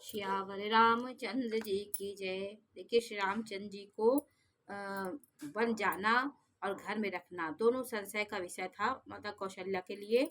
श्यावर रामचंद्र जी की जय। देखिए श्री रामचंद्र जी को वन जाना और घर में रखना दोनों संशय का विषय था माता कौशल्या के लिए।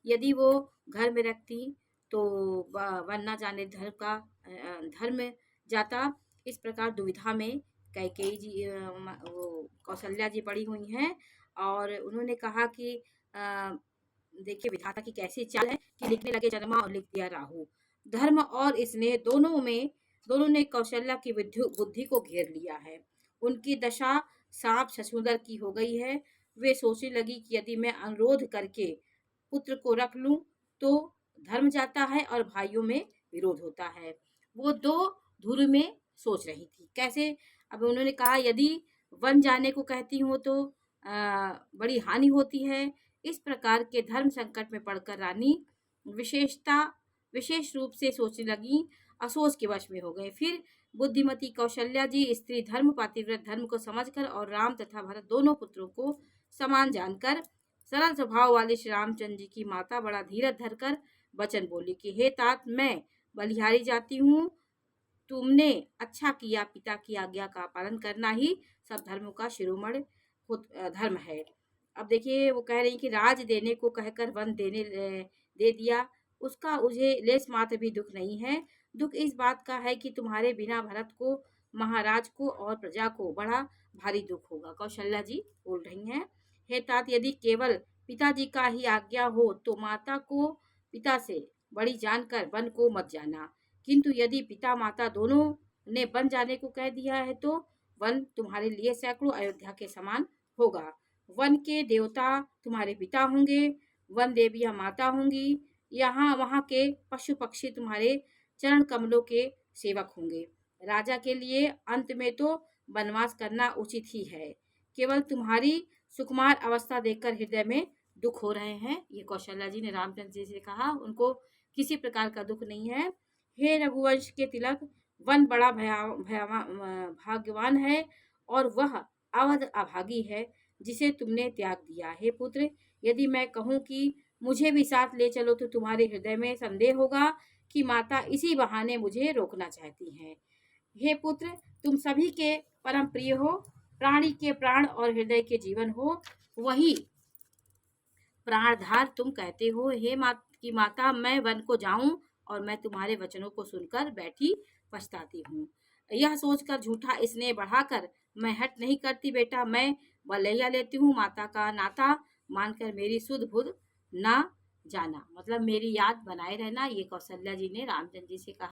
यदि वो घर में रखती तो वन न जाने धर्म जाता। इस प्रकार दुविधा में कैकेयी जी वो कौशल्या जी पड़ी हुई हैं और उन्होंने कहा कि देखिए विधाता की कैसी चाल है कि लिखने लगे चंद्रमा और लिख दिया राहु। धर्म और स्नेह दोनों ने कौशल्या की बुद्धि को घेर लिया है। उनकी दशा सांप छछूंदर की हो गई है। वे सोचने लगी कि यदि मैं अनुरोध करके पुत्र को रख लूं तो धर्म जाता है और भाइयों में विरोध होता है। वो दो धुर में सोच रही थी कैसे। अब उन्होंने कहा यदि वन जाने को कहती हूँ तो बड़ी हानि होती है। इस प्रकार के धर्म संकट में पड़कर रानी विशेष रूप से सोचने लगी, असोच के वश में हो गए। फिर बुद्धिमती कौशल्या जी स्त्री धर्म पातिव्रत धर्म को समझकर और राम तथा भरत दोनों पुत्रों को समान जानकर सरल स्वभाव वाले श्री रामचंद्र जी की माता बड़ा धीरज धरकर वचन बोली कि हे तात, मैं बलिहारी जाती हूँ। तुमने अच्छा किया, पिता की आज्ञा का पालन करना ही सब धर्मों का शिरोमणि धर्म है। अब देखिए वो कह रही कि राज देने को कहकर वन दे दिया, उसका मुझे लेस मात्र भी दुख नहीं है। दुख इस बात का है कि तुम्हारे बिना भरत को, महाराज को और प्रजा को बड़ा भारी दुख होगा। कौशल्या जी बोल रही हैं, हे तात, यदि केवल पिताजी का ही आज्ञा हो तो माता को पिता से बड़ी जानकर वन को मत जाना, किंतु यदि पिता माता दोनों ने वन जाने को कह दिया है तो वन तुम्हारे लिए सैकड़ों अयोध्या के समान होगा। वन के देवता तुम्हारे पिता होंगे, वन देवियां माता होंगी, यहाँ वहाँ के पशु पक्षी तुम्हारे चरण कमलों के सेवक होंगे। राजा के लिए अंत में तो वनवास करना उचित ही है। केवल तुम्हारी सुकुमार अवस्था देखकर हृदय में दुख हो रहे हैं। ये कौशल्या जी ने रामचंद्र जी से कहा, उनको किसी प्रकार का दुख नहीं है। हे रघुवंश के तिलक, वन बड़ा भाग्यवान है और वह अवध अभागी है जिसे तुमने त्याग दिया। हे पुत्र, यदि मैं कहूँ कि मुझे भी साथ ले चलो तो तुम्हारे हृदय में संदेह होगा कि माता इसी बहाने मुझे रोकना चाहती हैं। हे पुत्र, तुम सभी के परम प्रिय हो, प्राणी के प्राण और हृदय के जीवन हो, वही प्राणधार तुम कहते हो। हे माता, मैं वन को जाऊं और मैं तुम्हारे वचनों को सुनकर बैठी पछताती हूँ। यह सोचकर झूठा स्नेह बढ़ाकर मैं हट नहीं करती बेटा, मैं बलैया लेती हूँ। माता का नाता मानकर मेरी सुध बुध ना जाना, मतलब मेरी याद बनाए रहना। ये कौशल्या जी ने रामचंद्र जी से कहा।